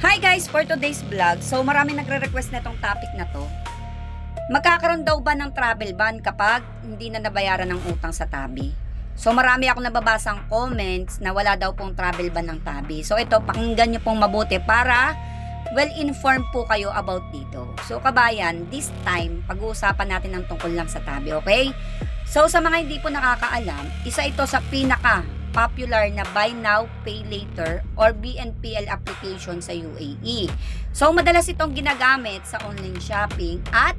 Hi guys, for today's vlog, so maraming nagre-request na itong topic na to. Magkakaroon daw ba ng travel ban kapag hindi na nabayaran ng utang sa Tabi? So marami akong nababasang comments na wala daw pong travel ban ng Tabi. So ito, pakinggan nyo pong mabuti para well-informed po kayo about dito. So kabayan, this time, pag-uusapan natin ng tungkol lang sa Tabi, okay? So sa mga hindi po nakakaalam, isa ito sa pinaka-popular na Buy Now, Pay Later or BNPL application sa UAE. So madalas itong ginagamit sa online shopping at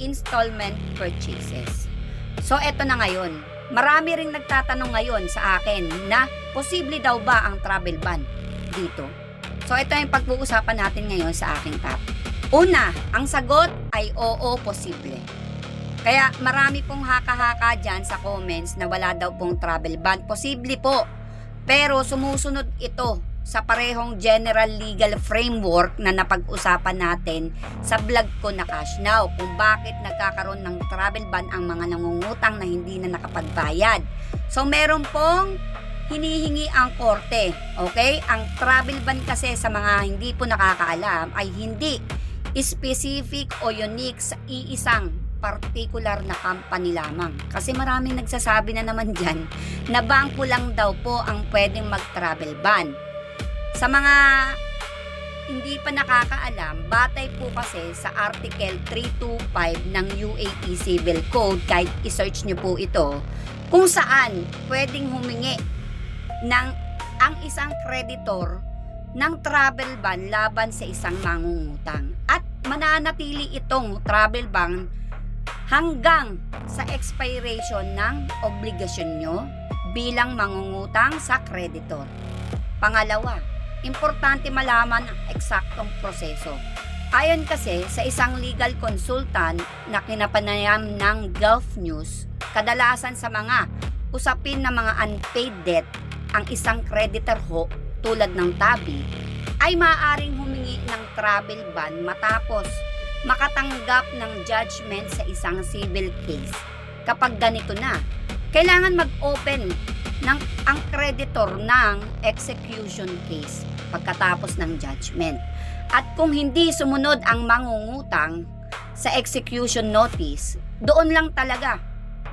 installment purchases. So eto na ngayon, marami ring nagtatanong ngayon sa akin na posible daw ba ang travel ban dito. So ito yung pag-uusapan natin ngayon sa aking topic. Una, ang sagot ay oo, posible. Kaya marami pong haka-haka dyan sa comments na wala daw pong travel ban. Posible po, pero sumusunod ito sa parehong general legal framework na napag-usapan natin sa vlog ko na Cash Now, kung bakit nagkakaroon ng travel ban ang mga nangungutang na hindi na nakapagbayad. So meron pong hinihingi ang korte, okay? Ang travel ban kasi sa mga hindi po nakakaalam ay hindi specific o unique sa iisang particular na company lamang. Kasi maraming nagsasabi na naman dyan na bangko lang daw po ang pwedeng mag-travel ban. Sa mga hindi pa nakakaalam, batay po kasi sa Article 325 ng UAE Civil Code, kahit i-search nyo po ito, kung saan pwedeng humingi ng ang isang creditor ng travel ban laban sa isang mangungutang. At mananatili itong travel ban hanggang sa expiration ng obligasyon nyo bilang mangungutang sa creditor. Pangalawa, importante malaman ang eksaktong proseso. Ayon kasi sa isang legal consultant na kinapanayam ng Gulf News, kadalasan sa mga usapin ng mga unpaid debt, ang isang creditor ho, tulad ng Tabi, ay maaaring humingi ng travel ban matapos makatanggap ng judgment sa isang civil case. Kapag ganito na, kailangan mag-open ng ang creditor ng execution case pagkatapos ng judgment. At kung hindi sumunod ang mangungutang sa execution notice, doon lang talaga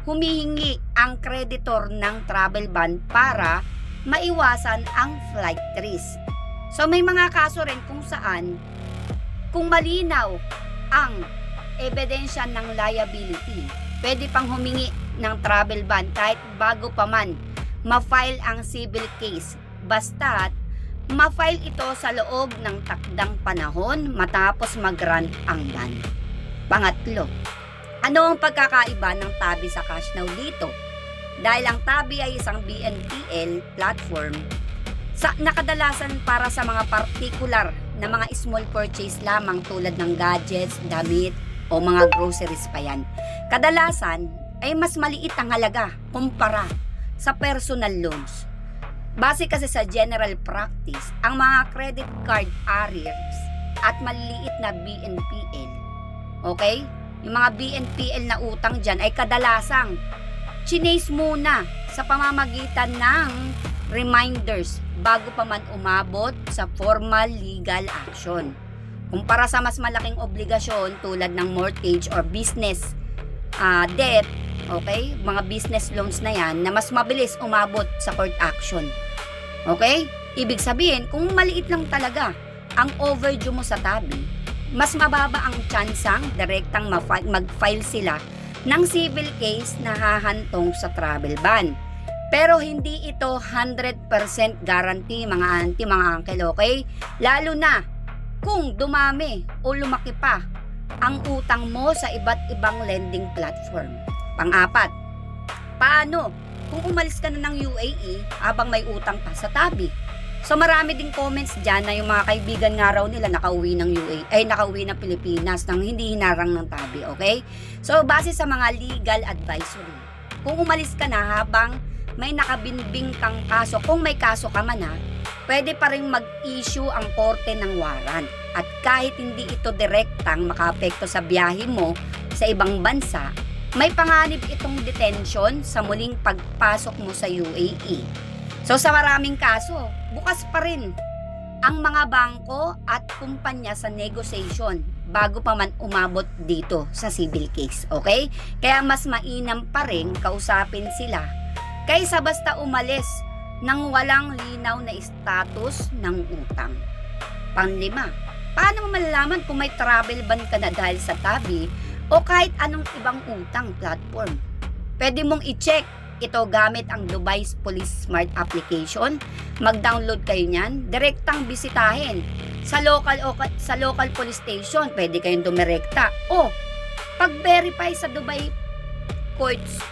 humihingi ang creditor ng travel ban para maiwasan ang flight risk. So may mga kaso rin kung saan kung malinaw ang ebidensya ng liability, pwede pang humingi ng travel ban kahit bago pa man ma-file ang civil case, basta't ma-file ito sa loob ng takdang panahon matapos mag-run ang ban. Pangatlo, ano ang pagkakaiba ng Tabi sa Cash Now dito? Dahil ang Tabi ay isang BNPL platform na kadalasan para sa mga particular na mga small purchase lamang tulad ng gadgets, damit o mga groceries pa yan. Kadalasan ay mas maliit ang halaga kumpara sa personal loans. Base kasi sa general practice, ang mga credit card arrears at maliliit na BNPL, okay? Yung mga BNPL na utang dyan ay kadalasang chinase muna sa pamamagitan ng reminders bago pa man umabot sa formal legal action. Kumpara sa mas malaking obligasyon tulad ng mortgage or business debt, okay? Mga business loans na yan na mas mabilis umabot sa court action. Okay? Ibig sabihin, kung maliit lang talaga ang overdue mo sa Tabi, mas mababa ang tsansang direktang mag-file sila ng civil case na hahantong sa travel ban. Pero hindi ito 100% guarantee mga auntie, mga uncle, okay? Lalo na kung dumami o lumaki pa ang utang mo sa iba't ibang lending platform. Pang-apat, paano kung umalis ka na ng UAE habang may utang pa sa Tabi? So marami ding comments dyan na yung mga kaibigan nga raw nila nakauwi ng nakauwi ng Pilipinas nang hindi hinarang ng Tabi, okay? So base sa mga legal advisory, kung umalis ka na habang may nakabinbing kang kaso, kung may kaso ka man pwede pa rin mag-issue ang korte ng warrant. At kahit hindi ito direktang makaapekto sa biyahe mo sa ibang bansa, may panganib itong detention sa muling pagpasok mo sa UAE. So sa maraming kaso, bukas pa rin ang mga bangko at kumpanya sa negotiation bago pa man umabot dito sa civil case. Okay? Kaya mas mainam pa rin kausapin sila kaysa basta umalis ng walang linaw na status ng utang. Panglima, paano mo malalaman kung may travel ban ka na dahil sa tabi o kahit anong ibang utang platform? Pwede mong i-check ito gamit ang Dubai Police Smart application. Mag-download kayo niyan, direktang bisitahin sa local police station. Pwede kayong dumirekta o pag-verify sa Dubai Courts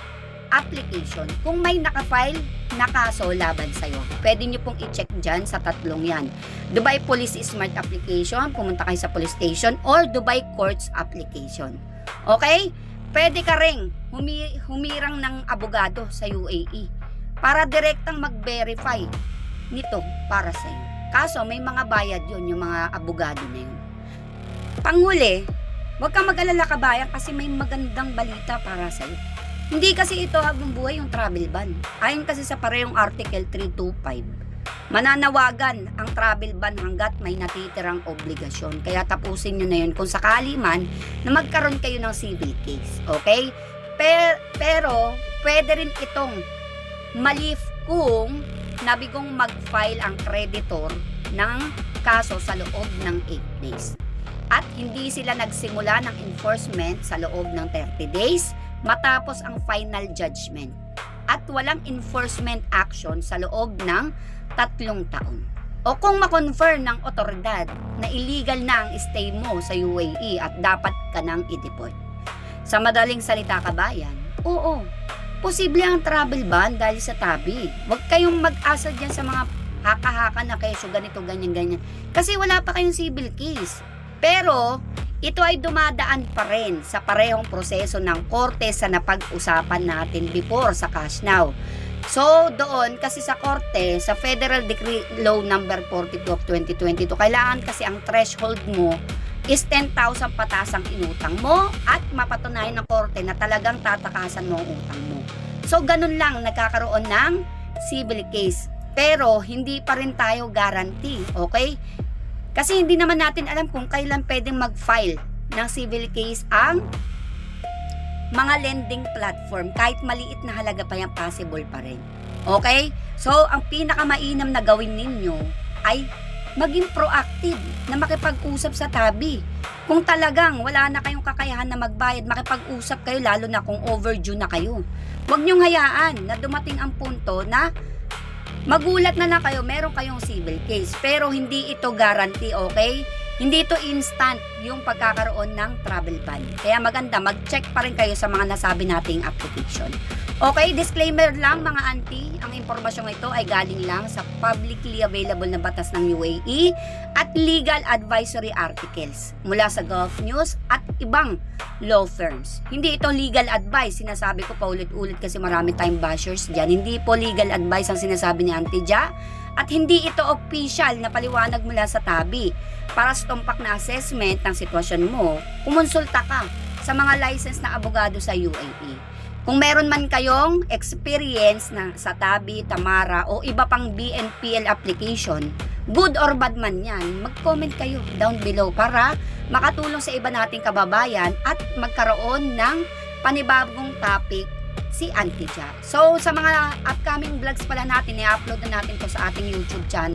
application kung may naka-file na kaso laban sa'yo. Pwede nyo pong i-check dyan sa tatlong yan. Dubai Police Smart application, pumunta kayo sa police station, or Dubai Courts application. Okay? Pwede ka ring humirang ng abogado sa UAE para direktang mag-verify nito para sa iyo. Kaso may mga bayad yun, yung mga abogado na yun. Panghuli, huwag kang mag-alala kabayan kasi may magandang balita para sa iyo. Hindi kasi ito habang buhay yung travel ban. Ayon kasi sa parehong Article 325, mananawagan ang travel ban hanggat may natitirang obligasyon. Kaya tapusin nyo na yun kung sakali man na magkaroon kayo ng civil case. Okay? Pero pwede rin itong malif kung nabigong mag-file ang creditor ng kaso sa loob ng 8 days. At hindi sila nagsimula ng enforcement sa loob ng 30 days matapos ang final judgment. At walang enforcement action sa loob ng 3 taon. O kung ma-confirm ng otoridad na illegal na ang stay mo sa UAE at dapat ka nang i-deport. Sa madaling salita kabayan, oo, posible ang travel ban dahil sa tabi. Huwag kayong mag-asa dyan sa mga haka-haka na keso ganito, ganyan-ganyan. Kasi wala pa kayong civil case. Pero, ito ay dumadaan pa rin sa parehong proseso ng korte sa napag-usapan natin before sa Cash Now. So, doon, kasi sa korte, sa Federal Decree Law Number 42 of 2022, kailangan kasi ang threshold mo is 10,000 patas ang inutang mo at mapatunayan ng korte na talagang tatakasan mo ang utang mo. So, ganun lang nagkakaroon ng civil case. Pero, hindi pa rin tayo guarantee, okay? Kasi hindi naman natin alam kung kailan pwedeng mag-file ng civil case ang mga lending platform. Kahit maliit na halaga pa yan, possible pa rin. Okay? So, ang pinakamainam na gawin ninyo ay maging proactive na makipag-usap sa tabi. Kung talagang wala na kayong kakayahan na magbayad, makipag-usap kayo lalo na kung overdue na kayo. Huwag niyong hayaan na dumating ang punto na magulat na kayo, meron kayong civil case. Pero hindi ito guarantee, okay? Hindi ito instant yung pagkakaroon ng travel ban. Kaya maganda, mag-check pa rin kayo sa mga nasabi nating application. Okay, disclaimer lang mga auntie, ang impormasyong ito ay galing lang sa publicly available na batas ng UAE at legal advisory articles mula sa Gulf News at ibang law firms. Hindi ito legal advice, sinasabi ko paulit-ulit kasi marami time bashers dyan. Hindi po legal advice ang sinasabi ni Auntie Ja at hindi ito official na paliwanag mula sa tabi. Para sa tumpak na assessment ng sitwasyon mo, kumonsulta ka sa mga licensed na abogado sa UAE. Kung meron man kayong experience na sa tabi, tamara o iba pang BNPL application, good or bad man yan, mag-comment kayo down below para makatulong sa iba nating kababayan at magkaroon ng panibagong topic si Auntie Ja. So, sa mga upcoming vlogs pala natin, i-upload na natin to sa ating YouTube channel.